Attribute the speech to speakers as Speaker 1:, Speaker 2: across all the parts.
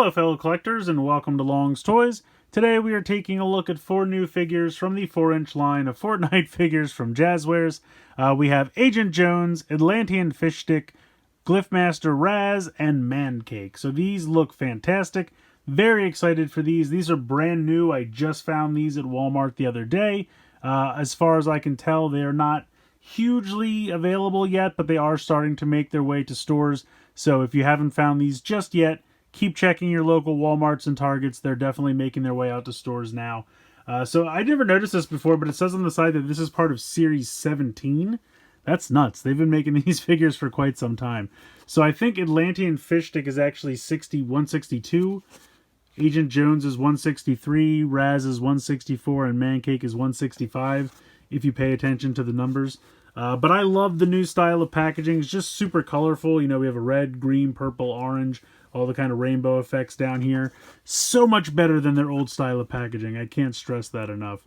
Speaker 1: Hello fellow collectors and welcome to Long's Toys. Today we are taking a look at 4 new figures from the 4-inch line of Fortnite figures from Jazzwares. We have Agent Jones, Atlantan Fishstick, Glyph Master Raz, and Mancake. So these look fantastic. Very excited for these. These are brand new. I just found these at Walmart the other day. As far as I can tell, they are not hugely available yet, but they are starting to make their way to stores. So if you haven't found these just yet, keep checking your local Walmarts and Targets. They're definitely making their way out to stores now. So I never noticed this before, but it says on the side that this is part of Series 17. That's nuts. They've been making these figures for quite some time. So I think Atlantan Fishstick is actually 162. Agent Jones is 163. Raz is 164. And Mancake is 165, if you pay attention to the numbers. But I love the new style of packaging. It's just super colorful. You know, we have a red, green, purple, orange, all the kind of rainbow effects down here. So much better than their old style of packaging. I can't stress that enough.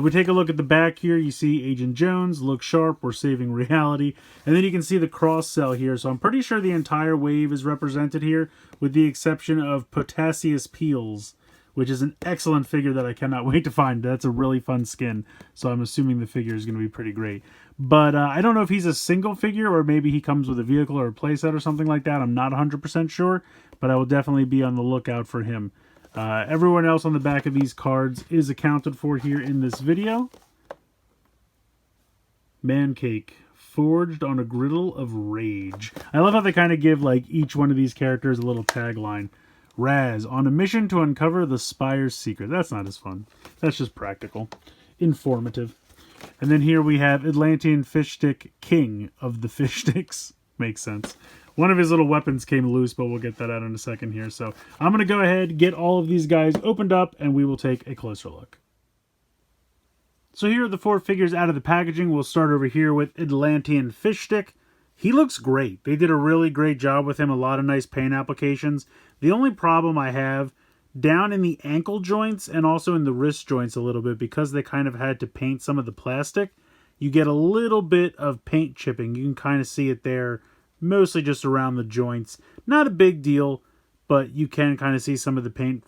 Speaker 1: We take a look at the back here. You see Agent Jones, look sharp, we're saving reality. And then you can see the cross cell here. So I'm pretty sure the entire wave is represented here, with the exception of Potassius Peels, which is an excellent figure that I cannot wait to find. That's a really fun skin, so I'm assuming the figure is going to be pretty great. But I don't know if he's a single figure or maybe he comes with a vehicle or a playset or something like that. I'm not 100% sure, but I will definitely be on the lookout for him. Everyone else on the back of these cards is accounted for here in this video. Mancake, forged on a griddle of rage. I love how they kind of give like each one of these characters a little tagline. Raz, on a mission to uncover the Spire's secret. That's not as fun. That's just practical. Informative. And then here we have Atlantan Fishstick, king of the fish sticks. Makes sense. One of his little weapons came loose, but we'll get that out in a second here. So I'm going to go ahead, get all of these guys opened up, and we will take a closer look. So here are the 4 figures out of the packaging. We'll start over here with Atlantan Fishstick. He looks great. They did a really great job with him. A lot of nice paint applications. The only problem I have down in the ankle joints and also in the wrist joints a little bit, because they kind of had to paint some of the plastic, you get a little bit of paint chipping. You can kind of see it there, mostly just around the joints. Not a big deal, but you can kind of see some of the paint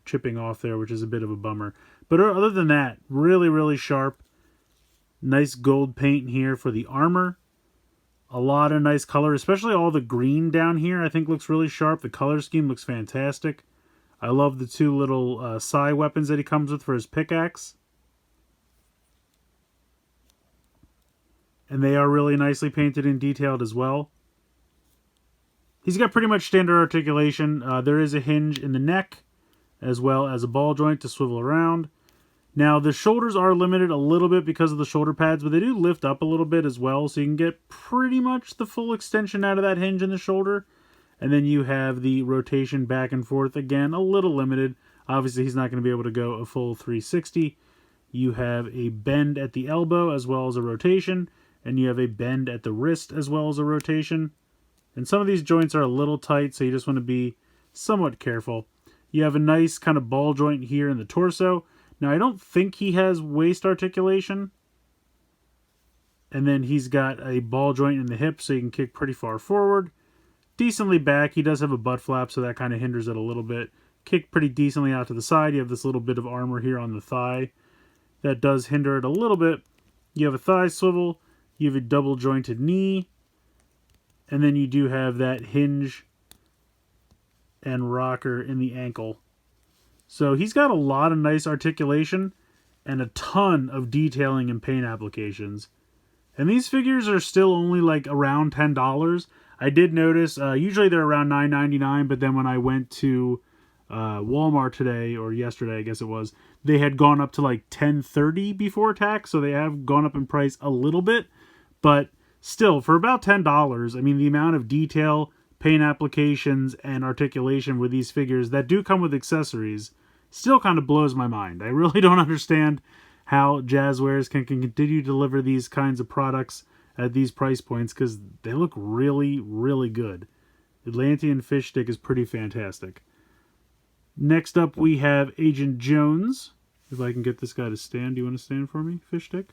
Speaker 1: chipping off there, which is a bit of a bummer. But other than that, really, really sharp. Nice gold paint here for the armor. A lot of nice color, especially all the green down here I think looks really sharp. The color scheme looks fantastic. I love the 2 little psi weapons that he comes with for his pickaxe. And they are really nicely painted and detailed as well. He's got pretty much standard articulation. There is a hinge in the neck, as well as a ball joint to swivel around. Now, the shoulders are limited a little bit because of the shoulder pads, but they do lift up a little bit as well, so you can get pretty much the full extension out of that hinge in the shoulder. And then you have the rotation back and forth, again, a little limited. Obviously, he's not going to be able to go a full 360. You have a bend at the elbow as well as a rotation, and you have a bend at the wrist as well as a rotation. And some of these joints are a little tight, so you just want to be somewhat careful. You have a nice kind of ball joint here in the torso. Now, I don't think he has waist articulation. And then he's got a ball joint in the hip, so you can kick pretty far forward. Decently back. He does have a butt flap, so that kind of hinders it a little bit. Kick pretty decently out to the side. You have this little bit of armor here on the thigh. That does hinder it a little bit. You have a thigh swivel. You have a double jointed knee. And then you do have that hinge and rocker in the ankle. So he's got a lot of nice articulation and a ton of detailing and paint applications. And these figures are still only like around $10. I did notice, usually they're around $9.99, but then when I went to Walmart today, or yesterday I guess it was, they had gone up to like $10.30 before tax, so they have gone up in price a little bit. But still, for about $10, I mean, the amount of detail, paint applications, and articulation with these figures that do come with accessories still kind of blows my mind. I really don't understand how Jazzwares can continue to deliver these kinds of products at these price points, because they look really, really good. Atlantan Fishstick is pretty fantastic. Next up, we have Agent Jones. If I can get this guy to stand. Do you want to stand for me, Fishstick?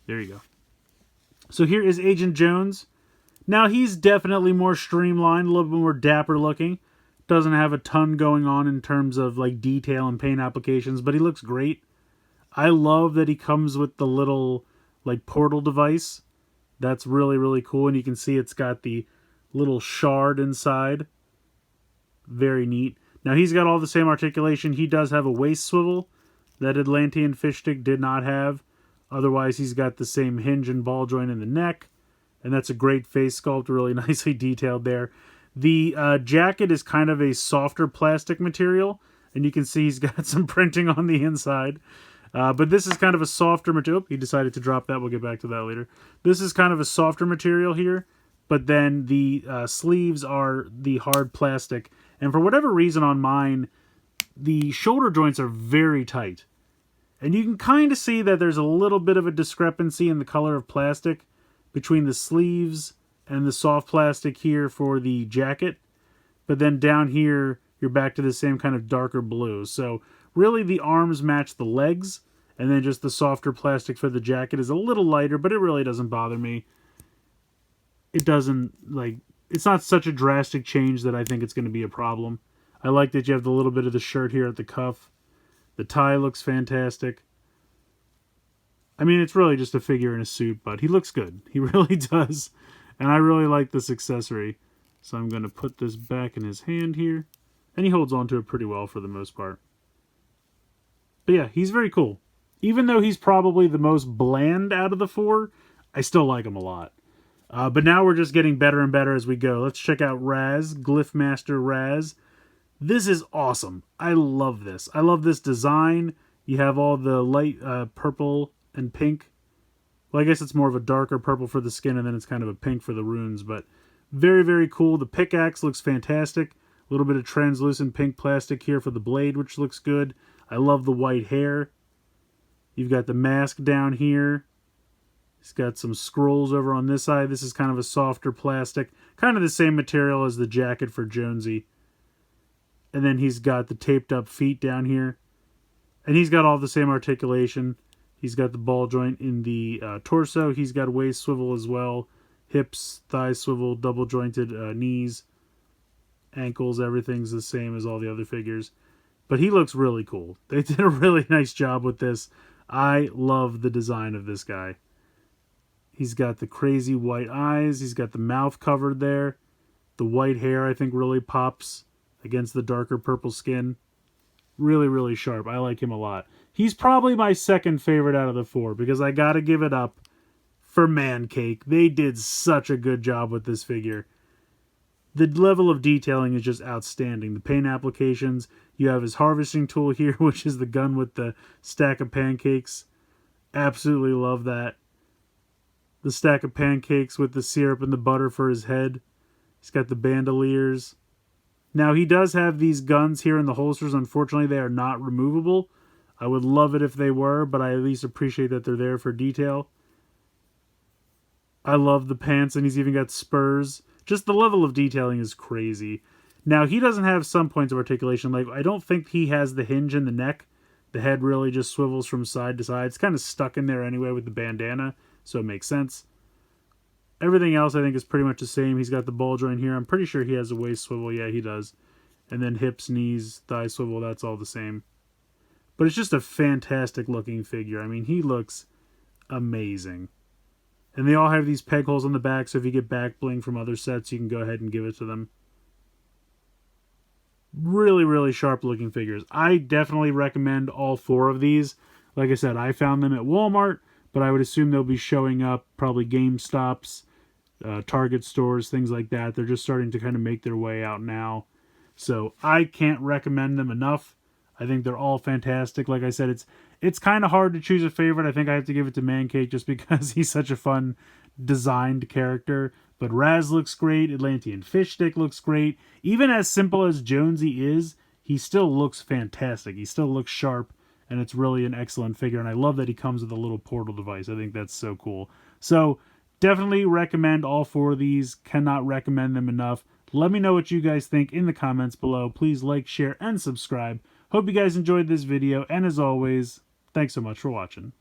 Speaker 1: There you go. So here is Agent Jones. Now, he's definitely more streamlined, a little bit more dapper looking. Doesn't have a ton going on in terms of like detail and paint applications, but he looks great. I love that he comes with the little like portal device. That's really, really cool. And you can see it's got the little shard inside. Very neat. Now, he's got all the same articulation. He does have a waist swivel that Atlantan Fishstick did not have. Otherwise, he's got the same hinge and ball joint in the neck. And that's a great face sculpt, really nicely detailed there. The jacket is kind of a softer plastic material. And you can see he's got some printing on the inside. But this is kind of a softer material. He decided to drop that. We'll get back to that later. This is kind of a softer material here. But then the sleeves are the hard plastic. And for whatever reason on mine, the shoulder joints are very tight. And you can kind of see that there's a little bit of a discrepancy in the color of plastic between the sleeves and the soft plastic here for the jacket. But then down here, you're back to the same kind of darker blue. So really the arms match the legs, and then just the softer plastic for the jacket is a little lighter, but it really doesn't bother me. It doesn't, like, it's not such a drastic change that I think it's going to be a problem. I like that you have the little bit of the shirt here at the cuff. The tie looks fantastic. I mean, it's really just a figure in a suit, but he looks good. He really does. And I really like this accessory. So I'm going to put this back in his hand here. And he holds on to it pretty well for the most part. But yeah, he's very cool. Even though he's probably the most bland out of the four, I still like him a lot. But now we're just getting better and better as we go. Let's check out Raz, Glyph Master Raz. This is awesome. I love this. I love this design. You have all the light purple and pink. Well, I guess it's more of a darker purple for the skin, and then it's kind of a pink for the runes. But very, very cool. The pickaxe looks fantastic. A little bit of translucent pink plastic here for the blade, which looks good. I love the white hair. You've got the mask down here. He's got some scrolls over on this side. This is kind of a softer plastic. Kind of the same material as the jacket for Jonesy. And then he's got the taped up feet down here. And he's got all the same articulation. He's got the ball joint in the torso. He's got a waist swivel as well. Hips, thigh swivel, double jointed knees, ankles. Everything's the same as all the other figures. But he looks really cool. They did a really nice job with this. I love the design of this guy. He's got the crazy white eyes. He's got the mouth covered there. The white hair, I think, really pops against the darker purple skin. Really, really sharp. I like him a lot. He's probably my second favorite out of the four because I gotta give it up for Mancake. They did such a good job with this figure. The level of detailing is just outstanding. The paint applications. You have his harvesting tool here, which is the gun with the stack of pancakes. Absolutely love that. The stack of pancakes with the syrup and the butter for his head. He's got the bandoliers. Now, he does have these guns here in the holsters. Unfortunately, they are not removable. I would love it if they were, but I at least appreciate that they're there for detail. I love the pants, and he's even got spurs. Just the level of detailing is crazy. Now, he doesn't have some points of articulation. Like, I don't think he has the hinge in the neck. The head really just swivels from side to side. It's kind of stuck in there anyway with the bandana, so it makes sense. Everything else I think is pretty much the same. He's got the ball joint here. I'm pretty sure he has a waist swivel. Yeah, he does. And then hips, knees, thigh swivel, that's all the same. But it's just a fantastic looking figure. I mean, he looks amazing. And they all have these peg holes on the back, so if you get back bling from other sets, you can go ahead and give it to them. Really, really sharp looking figures. I definitely recommend all four of these. Like I said, I found them at Walmart, but I would assume they'll be showing up probably GameStops, Target stores, things like that. They're just starting to kind of make their way out now. So I can't recommend them enough. I think they're all fantastic. Like I said, it's kind of hard to choose a favorite. I think I have to give it to Mancake just because he's such a fun designed character. But Raz looks great. Atlantan Fishstick looks great. Even as simple as Jonesy is, he still looks fantastic. He still looks sharp, and it's really an excellent figure. And I love that he comes with a little portal device. I think that's so cool. So definitely recommend all four of these. Cannot recommend them enough. Let me know what you guys think in the comments below. Please like, share, and subscribe. Hope you guys enjoyed this video. And as always, thanks so much for watching.